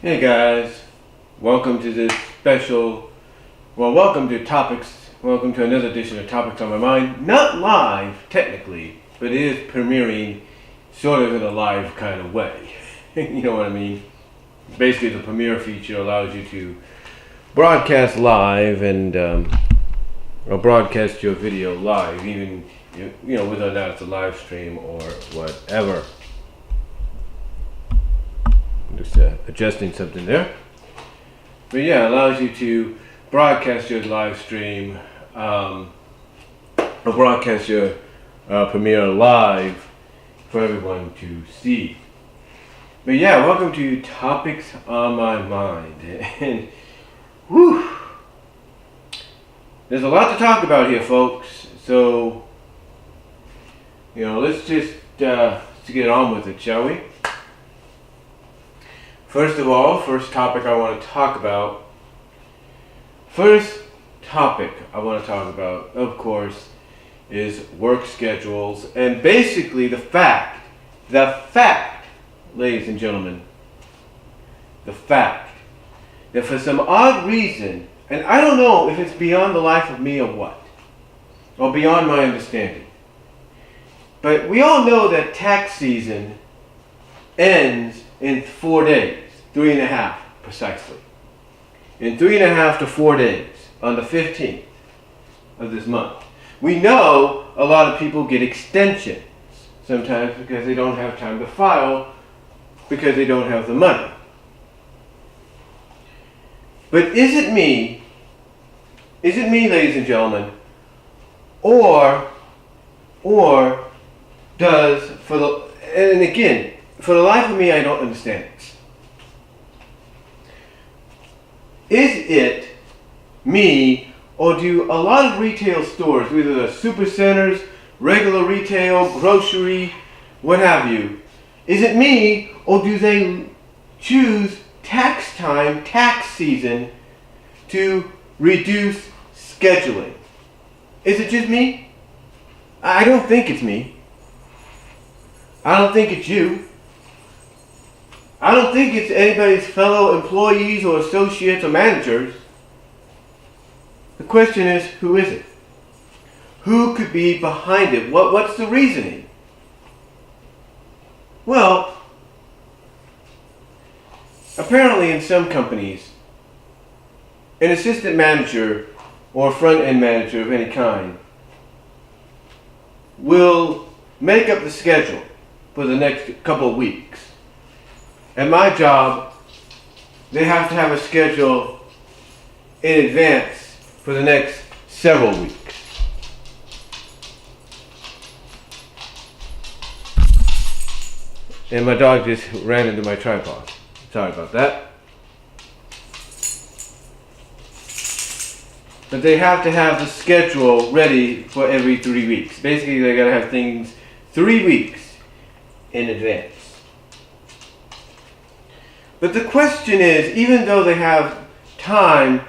Hey guys, welcome to this welcome to welcome to another edition of Topics on My Mind. Not live, technically, but it is premiering sort of in a live kind of way. You know what I mean? Basically, the premiere feature allows you to broadcast live and or broadcast your video live, even whether or not it's a live stream or whatever. Just adjusting something there. But yeah, it allows you to broadcast your live stream or broadcast your premiere live for everyone to see. But yeah, welcome to Topics on My Mind. And whew, there's a lot to talk about here, folks. So, let's just get on with it, shall we? First topic I want to talk about, of course, is work schedules and basically the fact, ladies and gentlemen, the fact that for some odd reason, and I don't know if it's beyond the life of me or what, or beyond my understanding, but we all know that tax season ends in 4 days. 3.5 precisely. In 3.5 to 4 days, on the 15th of this month. We know a lot of people get extensions, sometimes because they don't have time to file, because they don't have the money. But is it me, ladies and gentlemen, or does, for the life of me, I don't understand it. Is it me, or do a lot of retail stores, whether they're super centers, regular retail, grocery, what have you, is it me, or do they choose tax season, to reduce scheduling? Is it just me? I don't think it's me. I don't think it's you. I don't think it's anybody's fellow employees or associates or managers. The question is, who is it? Who could be behind it? What's the reasoning? Well, apparently in some companies, an assistant manager or front-end manager of any kind will make up the schedule for the next couple of weeks. At my job, they have to have a schedule in advance for the next several weeks. And my dog just ran into my tripod. Sorry about that. But they have to have the schedule ready for every 3 weeks. Basically, they gotta have things 3 weeks in advance. But the question is, even though they have time,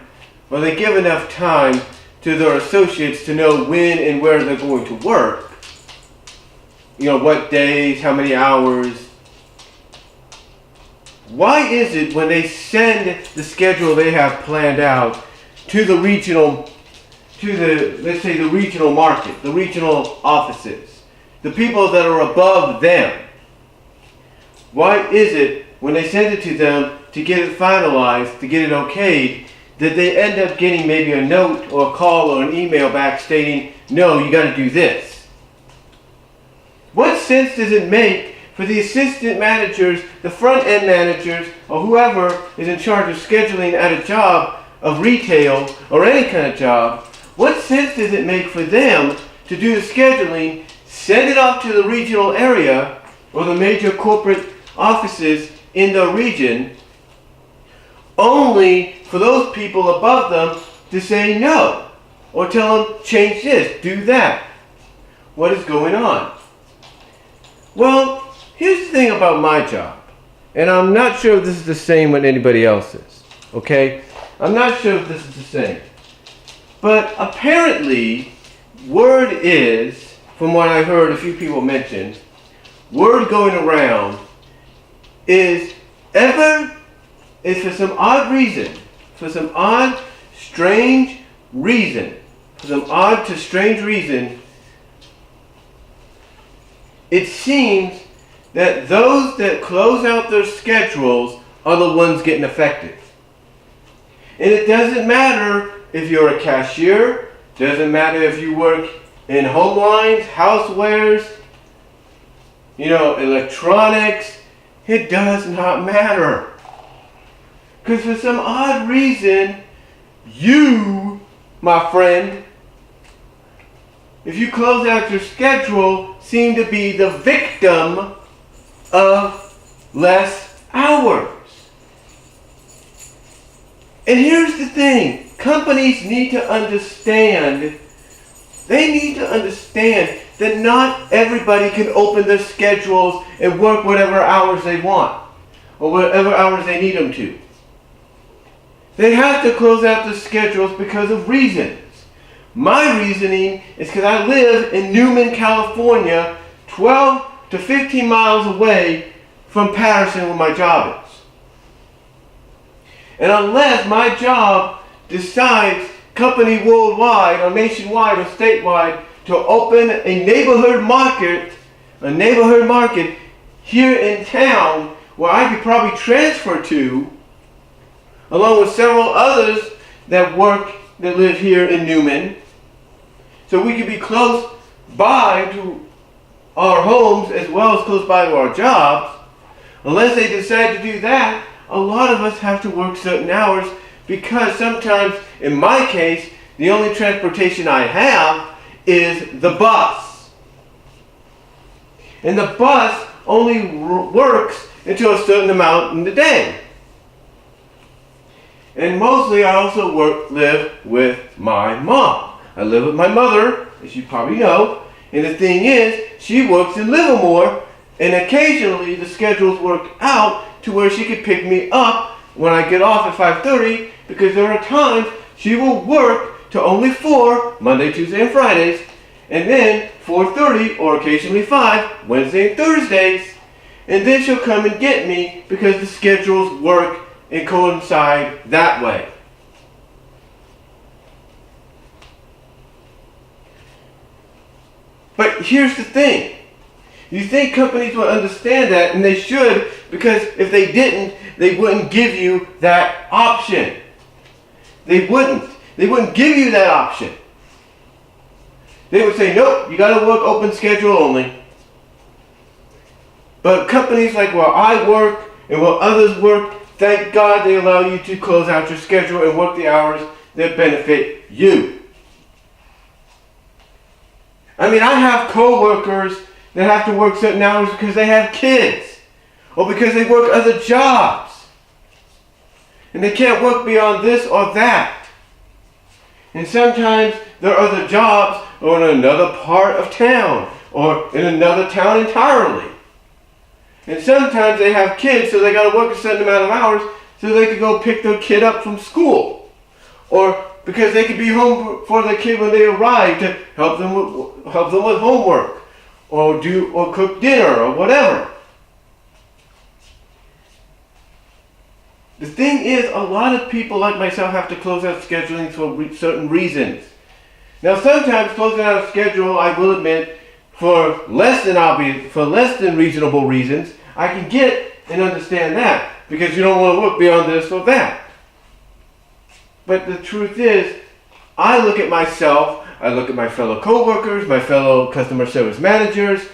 or they give enough time to their associates to know when and where they're going to work, what days, how many hours, why is it when they send the schedule they have planned out to the regional market, the regional offices, the people that are above them, why is it when they send it to them to get it finalized, to get it okayed, that they end up getting maybe a note or a call or an email back stating, no, you got to do this? What sense does it make for the assistant managers, the front-end managers, or whoever is in charge of scheduling at a job of retail or any kind of job, what sense does it make for them to do the scheduling, send it off to the regional area or the major corporate offices in the region, only for those people above them to say no, or tell them, change this, do that? What is going on? Well, here's the thing about my job, and I'm not sure if this is the same with anybody else's, okay? I'm not sure if this is the same. But apparently, word is, from what I heard a few people mention, word going around is is for some odd reason, for some odd, strange reason, it seems that those that close out their schedules are the ones getting affected. And it doesn't matter if you're a cashier, doesn't matter if you work in home lines, housewares, electronics, it does not matter. Because for some odd reason, you, my friend, if you close out your schedule, seem to be the victim of less hours. And here's the thing, companies need to understand, that not everybody can open their schedules and work whatever hours they want, or whatever hours they need them to. They have to close out their schedules because of reasons. My reasoning is because I live in Newman, California, 12 to 15 miles away from Patterson where my job is. And unless my job decides, company worldwide or nationwide or statewide, to open a neighborhood market here in town where I could probably transfer to, along with several others that live here in Newman, so we could be close by to our homes as well as close by to our jobs. Unless they decide to do that, a lot of us have to work certain hours because sometimes, in my case, the only transportation I have is the bus. And the bus only works until a certain amount in the day. And mostly I also live with my mom. I live with my mother, as you probably know. And the thing is, she works in Livermore, and occasionally the schedules work out to where she could pick me up when I get off at 5:30, because there are times she will work to only 4, Monday, Tuesday, and Fridays, and then 4:30 or occasionally 5, Wednesday and Thursdays, and then she'll come and get me because the schedules work and coincide that way. But here's the thing. You think companies would understand that, and they should, because if they didn't, they wouldn't give you that option. They wouldn't. They wouldn't give you that option. They would say, nope, you got to work open schedule only. But companies like where I work and where others work, thank God they allow you to close out your schedule and work the hours that benefit you. I mean, I have co-workers that have to work certain hours because they have kids or because they work other jobs. And they can't work beyond this or that. And sometimes there are other jobs or in another part of town or in another town entirely. And sometimes they have kids, so they got to work a certain amount of hours so they can go pick their kid up from school. Or because they could be home for their kid when they arrive to help them with homework or cook dinner or whatever. The thing is, a lot of people like myself have to close out scheduling for certain reasons. Now, sometimes closing out a schedule, I will admit, for less than reasonable reasons, I can get and understand that because you don't want to work beyond this or that. But the truth is, I look at myself, I look at my fellow co-workers, my fellow customer service managers,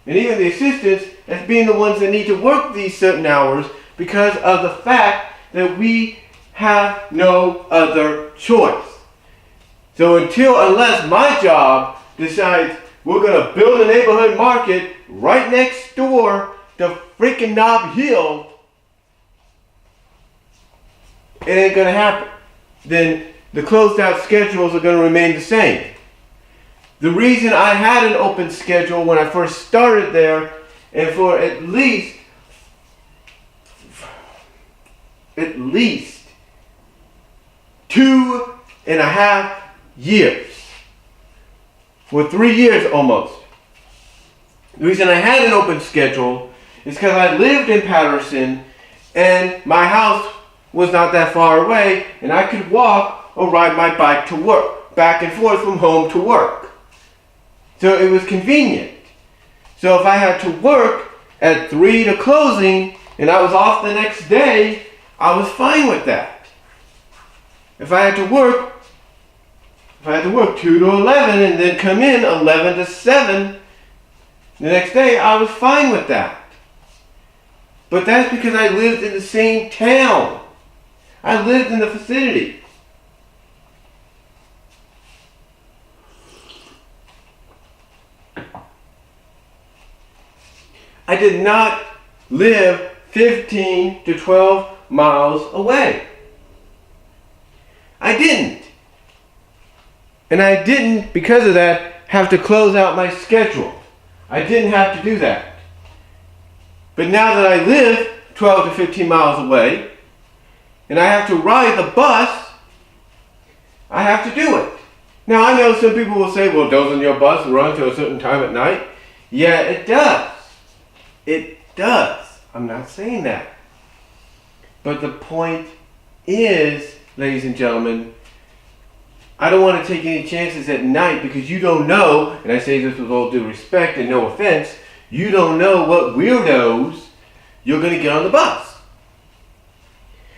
and even the assistants as being the ones that need to work these certain hours because of the fact that we have no other choice. So unless my job decides we're going to build a neighborhood market right next door to freaking Nob Hill, it ain't going to happen. Then the closed out schedules are going to remain the same. The reason I had an open schedule when I first started there, and for at least 2.5 years, for 3 years almost. The reason I had an open schedule is because I lived in Patterson and my house was not that far away, and I could walk or ride my bike to work, back and forth from home to work. So it was convenient. So if I had to work at 3 to closing and I was off the next day, I was fine with that. If I had to work 2 to 11 and then come in 11 to 7 the next day, I was fine with that. But that's because I lived in the same town. I lived in the vicinity. I did not live 15 to 12 miles away. I didn't. And I didn't, because of that, have to close out my schedule. I didn't have to do that. But now that I live 12 to 15 miles away, and I have to ride the bus, I have to do it. Now I know some people will say, well, doesn't your bus run to a certain time at night? Yeah, it does. It does. I'm not saying that. But the point is, ladies and gentlemen, I don't want to take any chances at night because you don't know, and I say this with all due respect and no offense, you don't know what weirdos you're going to get on the bus.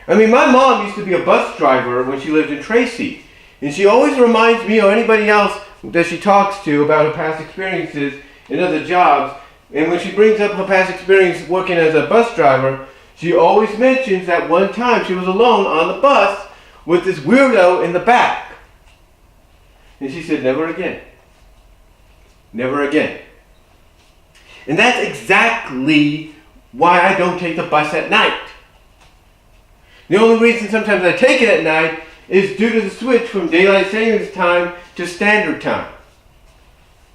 I mean, my mom used to be a bus driver when she lived in Tracy, and she always reminds me or anybody else that she talks to about her past experiences in other jobs, and when she brings up her past experience working as a bus driver, she always mentions that one time she was alone on the bus with this weirdo in the back. And she said, never again. Never again. And that's exactly why I don't take the bus at night. The only reason sometimes I take it at night is due to the switch from daylight savings time to standard time.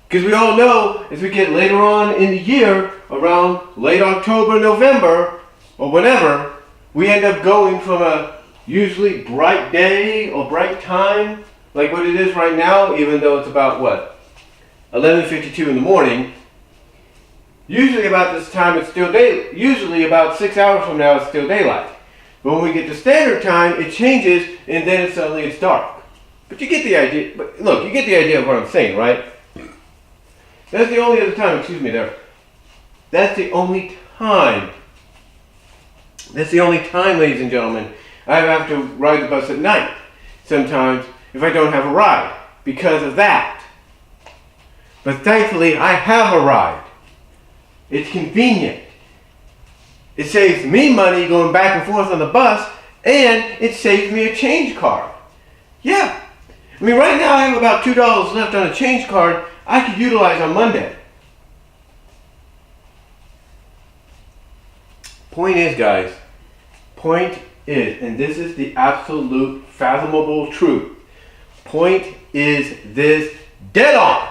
Because we all know as we get later on in the year, around late October, November, or whenever, we end up going from a usually bright day or bright time, like what it is right now, even though it's about, 11:52 in the morning. Usually about this time it's still day. Usually about 6 hours from now it's still daylight. But when we get to standard time, it changes and then suddenly it's dark. But you get the idea. But look, you get the idea of what I'm saying, right? That's the only other time, That's the only time. That's the only time, ladies and gentlemen, I have to ride the bus at night. Sometimes if I don't have a ride because of that. But thankfully I have a ride. It's convenient. It saves me money going back and forth on the bus, and it saves me a change card. Yeah. I mean, right now I have about $2 left on a change card I could utilize on Monday. Point is, guys, and this is the absolute fathomable truth. Point is this: dead on.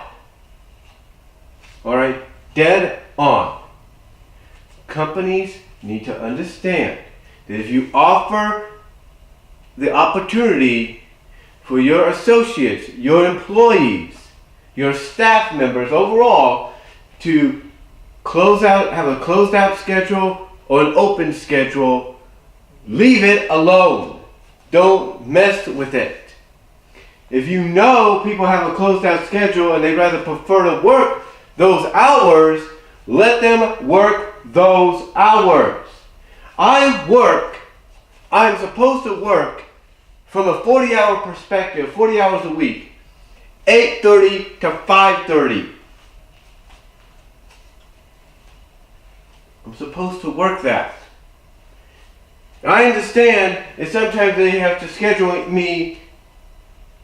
Alright? Dead on. Companies need to understand that if you offer the opportunity for your associates, your employees, your staff members overall to have a closed out schedule or an open schedule, leave it alone. Don't mess with it. If you know people have a closed out schedule and they rather prefer to work those hours, let them work those hours. I'm supposed to work from a 40-hour perspective, 40 hours a week, 8:30 to 5:30. I'm supposed to work that. I understand that sometimes they have to schedule me,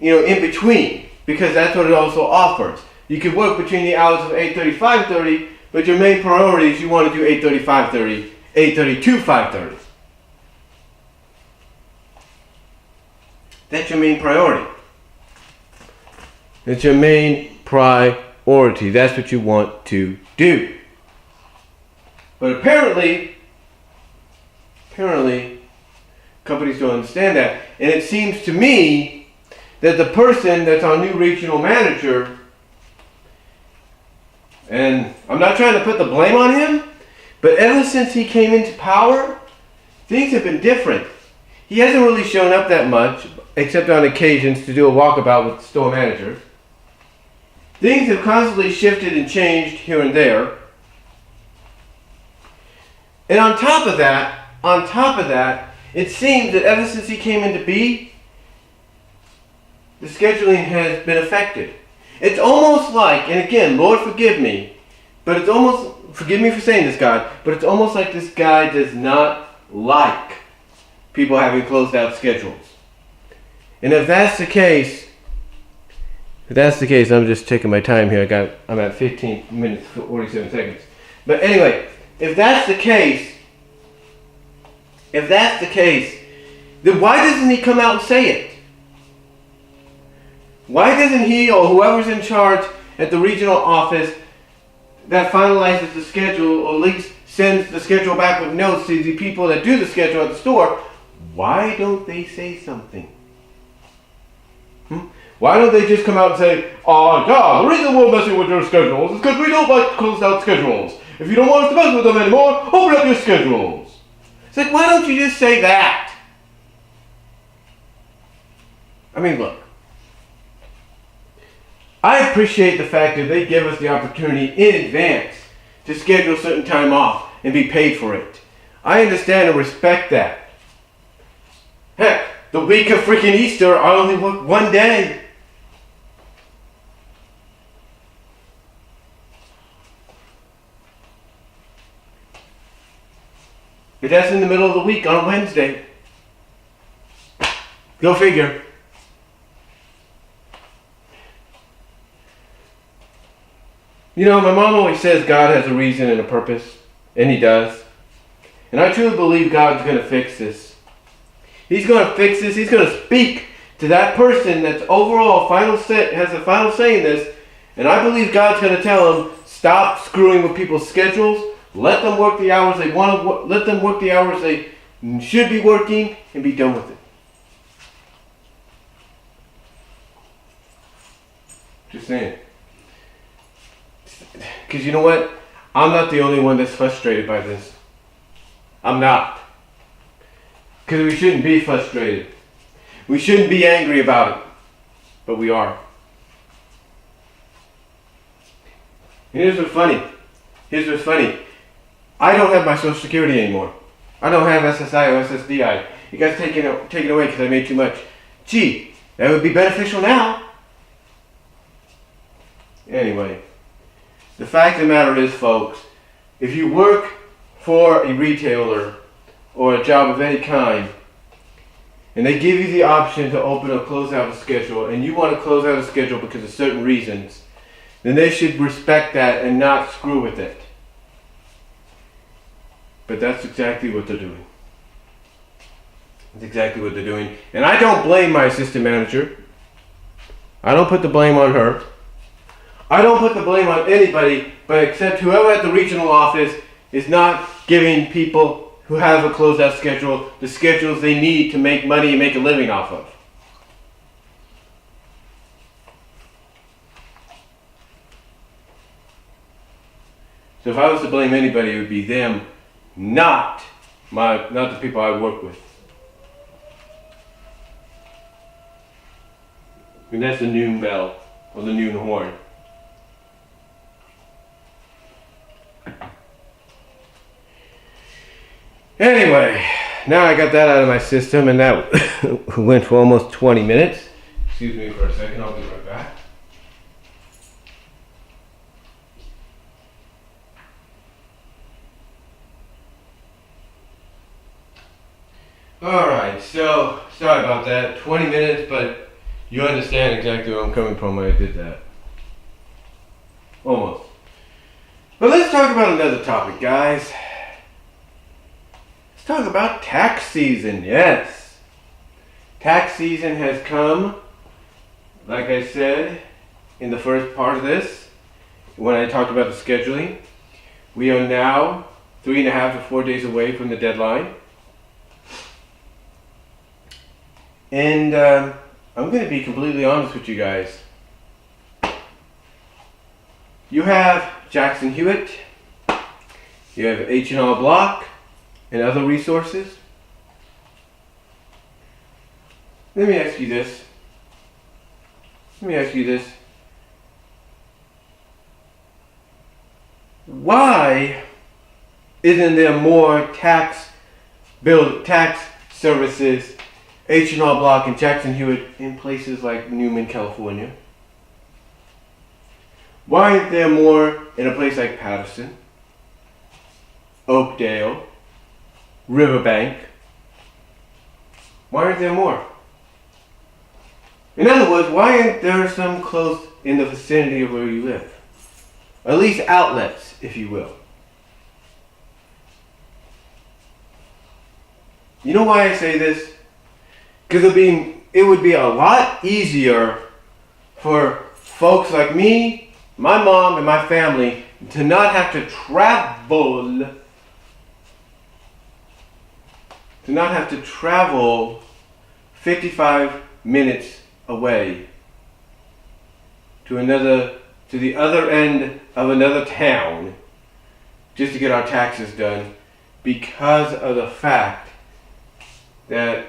in between, because that's what it also offers. You can work between the hours of 8:30, 5:30, but your main priority is you want to do 8:30, 5:30, 8:30 to 5:30. That's your main priority. That's your main priority. That's what you want to do. But apparently, companies don't understand that. And it seems to me that the person that's our new regional manager, and I'm not trying to put the blame on him, but ever since he came into power, things have been different. He hasn't really shown up that much, except on occasions to do a walkabout with the store manager. Things have constantly shifted and changed here and there. And on top of that, it seems that ever since he came into be, the scheduling has been affected. It's almost like, and again, Lord forgive me, but it's almost, forgive me for saying this, God, but it's almost like this guy does not like people having closed out schedules. And if that's the case, I'm just taking my time here. I'm at 15 minutes, 47 seconds. But anyway, if that's the case, then why doesn't he come out and say it? Why doesn't he or whoever's in charge at the regional office that finalizes the schedule, or at least sends the schedule back with notes to the people that do the schedule at the store, why don't they say something? Why don't they just come out and say, oh yeah, the reason we're messing with your schedules is because we don't like closed out schedules. If you don't want us to mess with them anymore, open up your schedules. It's like, why don't you just say that? I mean, look. I appreciate the fact that they give us the opportunity in advance to schedule certain time off and be paid for it. I understand and respect that. Heck, the week of freaking Easter, I only work one day. But that's in the middle of the week on Wednesday. Go figure. You know, my mom always says God has a reason and a purpose, and He does. And I truly believe God's going to fix this. He's going to fix this. He's going to speak to that person that's overall has the final say in this. And I believe God's going to tell him, stop screwing with people's schedules. Let them work the hours they want to. Let them work the hours they should be working, and be done with it. Just saying. Because you know what? I'm not the only one that's frustrated by this. I'm not. Because we shouldn't be frustrated. We shouldn't be angry about it. But we are. And here's what's funny. I don't have my Social Security anymore. I don't have SSI or SSDI. You guys take it away because I made too much. Gee, that would be beneficial now. Anyway. The fact of the matter is, folks, if you work for a retailer or a job of any kind, and they give you the option to open or close out a schedule, and you want to close out a schedule because of certain reasons, then they should respect that and not screw with it. But that's exactly what they're doing. That's exactly what they're doing. And I don't blame my assistant manager. I don't put the blame on her. I don't put the blame on anybody, but except whoever at the regional office is not giving people who have a closed out schedule the schedules they need to make money and make a living off of. So if I was to blame anybody, it would be them, not the people I work with. And that's the noon bell, or the noon horn. Anyway, now I got that out of my system, and that went for almost 20 minutes. Excuse me for a second, I'll be right back. Alright, so, sorry about that. 20 minutes, but you understand exactly where I'm coming from when I did that. Almost. But let's talk about another topic, guys. Let's talk about tax season. Yes. Tax season has come, like I said in the first part of this, when I talked about the scheduling. We are now 3.5 to 4 days away from the deadline. And I'm going to be completely honest with you guys. You have Jackson Hewitt, you have H&R Block, and other resources. Let me ask you this. Why isn't there more tax services, H&R Block and Jackson Hewitt in places like Newman, California? Why aren't there more in a place like Patterson, Oakdale, Riverbank? Why aren't there more? In other words, why aren't there some close in the vicinity of where you live? At least outlets, if you will. You know why I say this? Because it would be a lot easier for folks like me, my mom, and my family to not have to travel 55 minutes away to the other end of another town just to get our taxes done, because of the fact that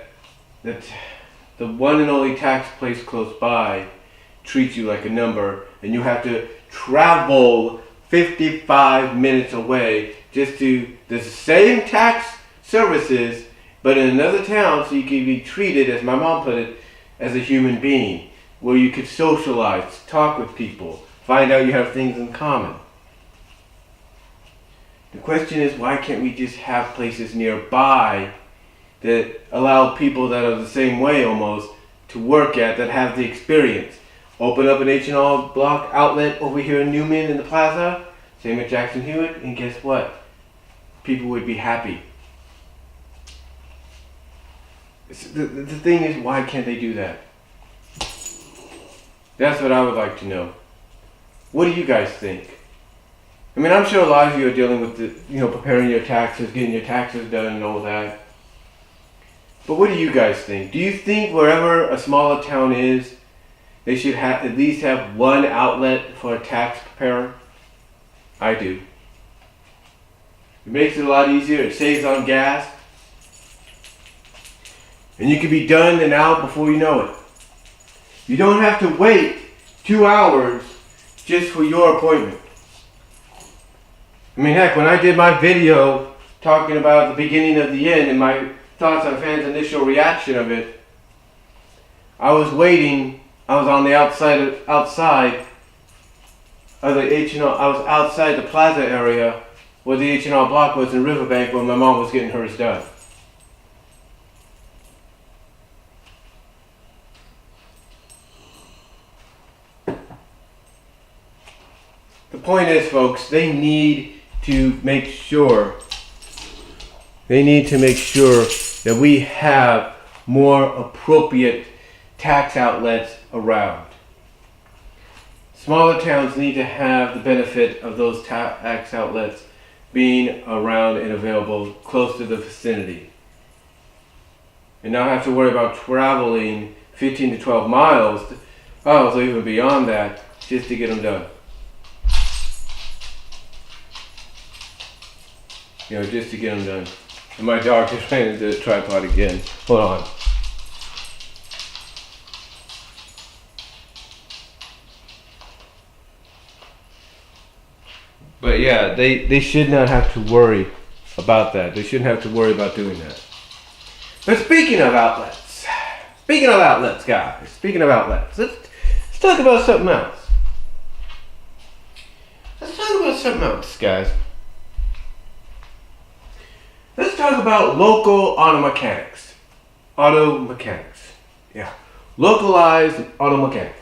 the one and only tax place close by treats you like a number, and you have to travel 55 minutes away just to the same tax services, but in another town, so you can be treated, as my mom put it, as a human being, where you could socialize, talk with people, find out you have things in common. The question is, why can't we just have places nearby that allow people that are the same way almost to work at, that have the experience? Open up an H&R Block outlet over here in Newman in the plaza, same at Jackson Hewitt, and guess what? People would be happy. The thing is, why can't they do that? That's what I would like to know. What do you guys think? I mean, I'm sure a lot of you are dealing with preparing your taxes, getting your taxes done and all that. But what do you guys think? Do you think wherever a smaller town is, they should at least have one outlet for a tax preparer? I do. It makes it a lot easier. It saves on gas. And you can be done and out before you know it. You don't have to wait 2 hours just for your appointment. I mean, heck, when I did my video talking about the beginning of the end and my thoughts on fans' initial reaction of it, I was waiting. I was on the outside of the H&R. I was outside the plaza area where the H&R Block was in Riverbank, where my mom was getting hers done. The point is, folks, they need to make sure that we have more appropriate tax outlets around. Smaller towns need to have the benefit of those tax outlets being around and available close to the vicinity, and not have to worry about traveling 15 to 12 miles, so even beyond that, just to get them done. Just to get them done. And my dog is trying to do the tripod again. Hold on. But yeah, they should not have to worry about that. They shouldn't have to worry about doing that. But speaking of outlets, guys, let's talk about something else. Guys. Let's talk about local auto mechanics. Yeah. Localized auto mechanics.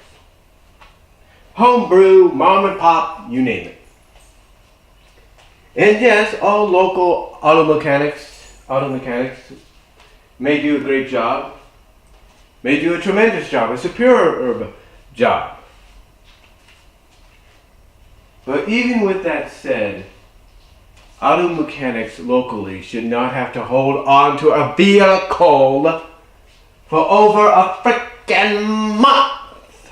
Homebrew, mom and pop, you name it. And yes, all local auto mechanics may do a great job, may do a tremendous job, a superior job. But even with that said, auto mechanics locally should not have to hold on to a vehicle for over a freaking month.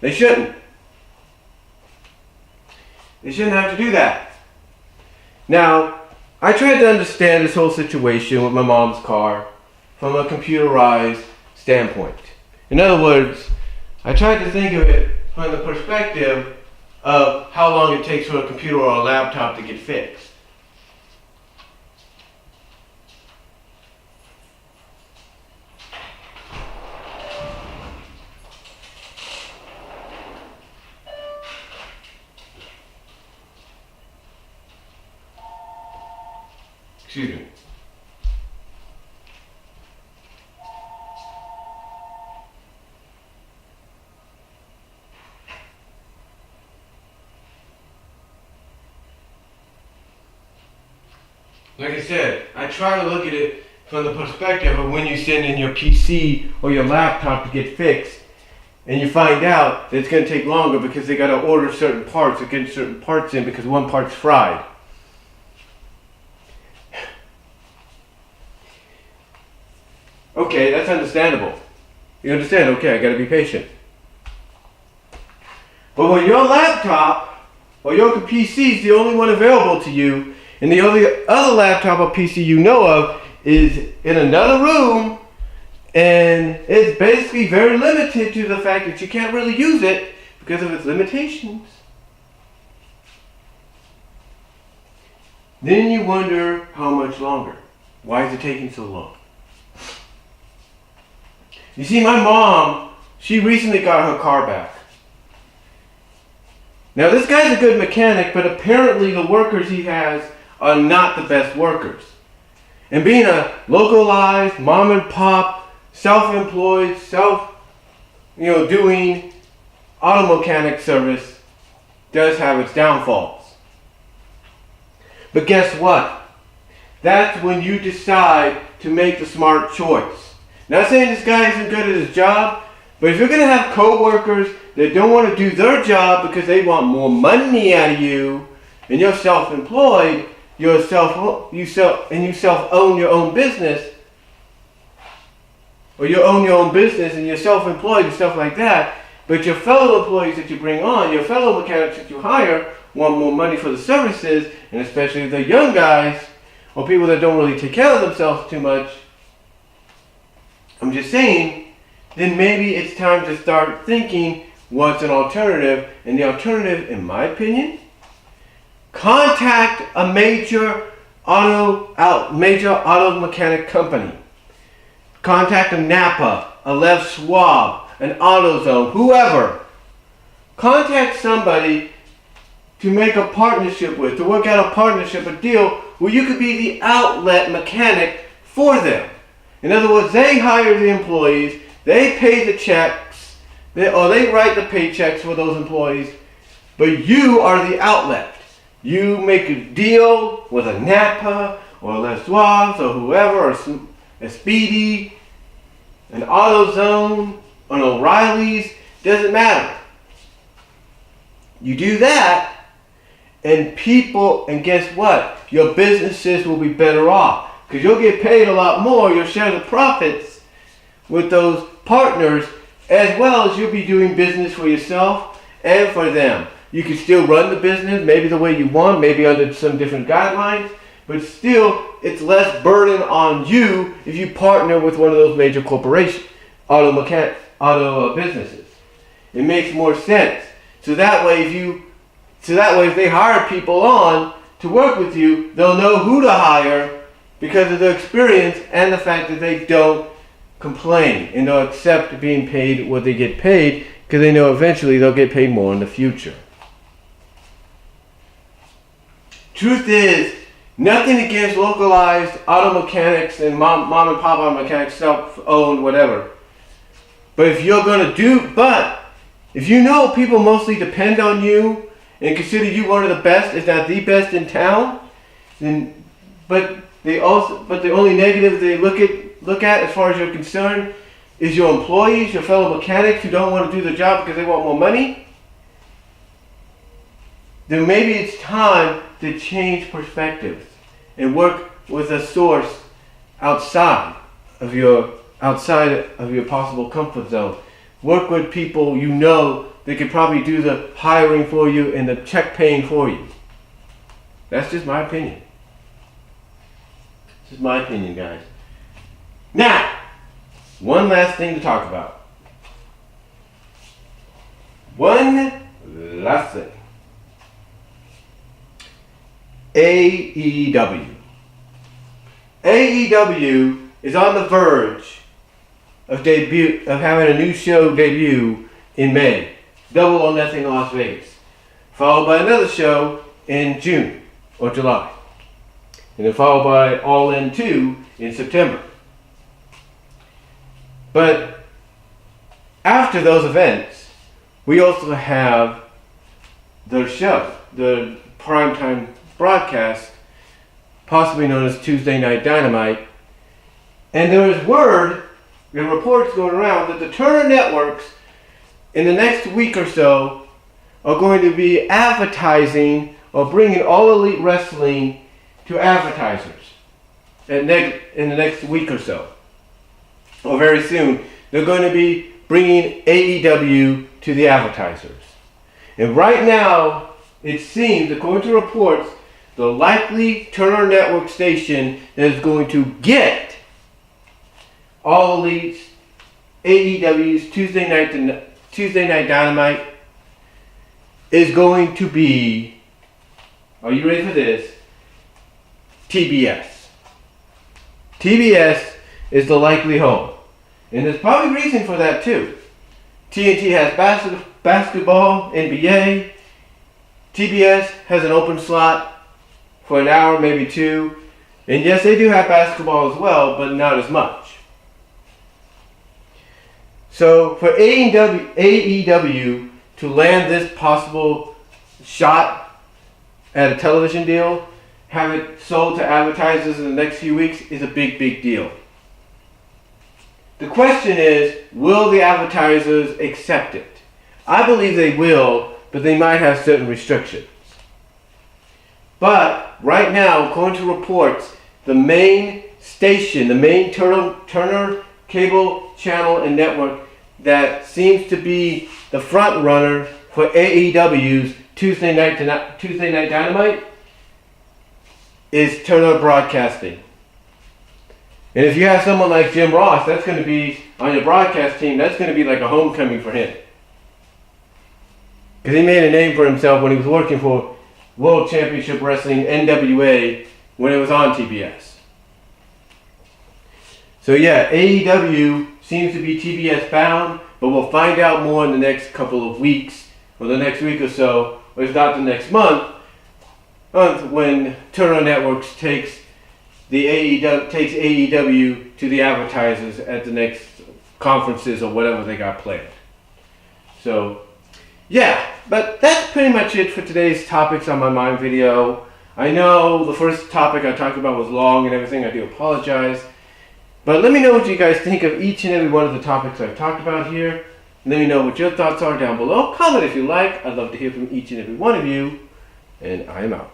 They shouldn't. They shouldn't have to do that. Now, I tried to understand this whole situation with my mom's car. from a computerized standpoint. In other words, I tried to think of it from the perspective of how long it takes for a computer or a laptop to get fixed. Excuse me. Like I said, I try to look at it from the perspective of when you send in your PC or your laptop to get fixed, and you find out that it's going to take longer because they got to order certain parts or get certain parts in because one part's fried. Okay, that's understandable. You understand? Okay, I got to be patient. But when your laptop or your PC is the only one available to you, and the only other laptop or PC you know of is in another room, and it's basically very limited to the fact that you can't really use it because of its limitations, then you wonder how much longer. Why is it taking so long? You see, my mom, she recently got her car back. Now, this guy's a good mechanic, but apparently the workers he has are not the best workers. And being a localized, mom and pop, self-employed, doing auto mechanic service does have its downfalls. But guess what? That's when you decide to make the smart choice. Not saying this guy isn't good at his job, but if you're going to have co-workers that don't want to do their job because they want more money out of you, and you're self-employed, you self-own your own business, or you own your own business and you're self-employed and stuff like that, but your fellow employees that you bring on, your fellow mechanics that you hire, want more money for the services, and especially the young guys or people that don't really take care of themselves too much, I'm just saying, then maybe it's time to start thinking what's an alternative. And the alternative, in my opinion, contact a major auto mechanic company. Contact a Napa, a Lev Schwab, an AutoZone, whoever. Contact somebody to make a partnership with, to work out a partnership, a deal where you could be the outlet mechanic for them. In other words, they hire the employees, they pay the checks, they write the paychecks for those employees, but you are the outlet. You make a deal with a Napa or a Les Schwab's or whoever, or a Speedy, an AutoZone, an O'Reilly's, doesn't matter. You do that, and guess what? Your businesses will be better off because you'll get paid a lot more. You'll share the profits with those partners, as well as you'll be doing business for yourself and for them. You can still run the business maybe the way you want, maybe under some different guidelines, but still it's less burden on you if you partner with one of those major corporations, auto businesses. It makes more sense. So that way if they hire people on to work with you, they'll know who to hire because of their experience and the fact that they don't complain, and they'll accept being paid what they get paid because they know eventually they'll get paid more in the future. Truth is, nothing against localized auto mechanics and mom and pop auto mechanics, self-owned, whatever. But if you know people mostly depend on you and consider you one of the best, if not the best in town, then but the only negative they look at as far as you're concerned is your employees, your fellow mechanics who don't want to do the job because they want more money, then maybe it's time to change perspectives and work with a source outside of your possible comfort zone. Work with people you know that could probably do the hiring for you and the check paying for you. That's just my opinion. This is my opinion, guys. Now, one last thing to talk about. One last thing. AEW. AEW is on the verge of having a new show debut in May. Double or Nothing in Las Vegas. Followed by another show in June or July. And then followed by All In 2 in September. But after those events, we also have the show, the primetime broadcast, possibly known as Tuesday Night Dynamite. And there is word and reports going around that the Turner Networks in the next week or so are going to be advertising or bringing All Elite Wrestling to advertisers in the next week or so. Or very soon, they're going to be bringing AEW to the advertisers. And right now, it seems, according to reports, the likely Turner Network station that is going to get All Elite's, AEW's Tuesday Night Dynamite is going to be, are you ready for this? TBS. TBS is the likely home. And there's probably reason for that too. TNT has basketball, NBA. TBS has an open slot for an hour, maybe two. And yes, they do have basketball as well, but not as much. So for AEW to land this possible shot at a television deal, have it sold to advertisers in the next few weeks is a big, big deal. The question is, will the advertisers accept it? I believe they will, but they might have certain restrictions. But right now, according to reports, the main station, the main Turner cable channel and network that seems to be the front runner for AEW's Tuesday Night Dynamite is Turner Broadcasting. And if you have someone like Jim Ross, that's going to be on your broadcast team, that's going to be like a homecoming for him. Because he made a name for himself when he was working for World Championship Wrestling, NWA, when it was on TBS. So yeah, AEW seems to be TBS bound, but we'll find out more in the next couple of weeks, or the next week or so, or if not the next month, when Turner Networks takes AEW to the advertisers at the next conferences or whatever they got planned. So, yeah, but that's pretty much it for today's Topics on My Mind video. I know the first topic I talked about was long and everything. I do apologize. But let me know what you guys think of each and every one of the topics I've talked about here. Let me know what your thoughts are down below. Comment if you like. I'd love to hear from each and every one of you. And I'm out.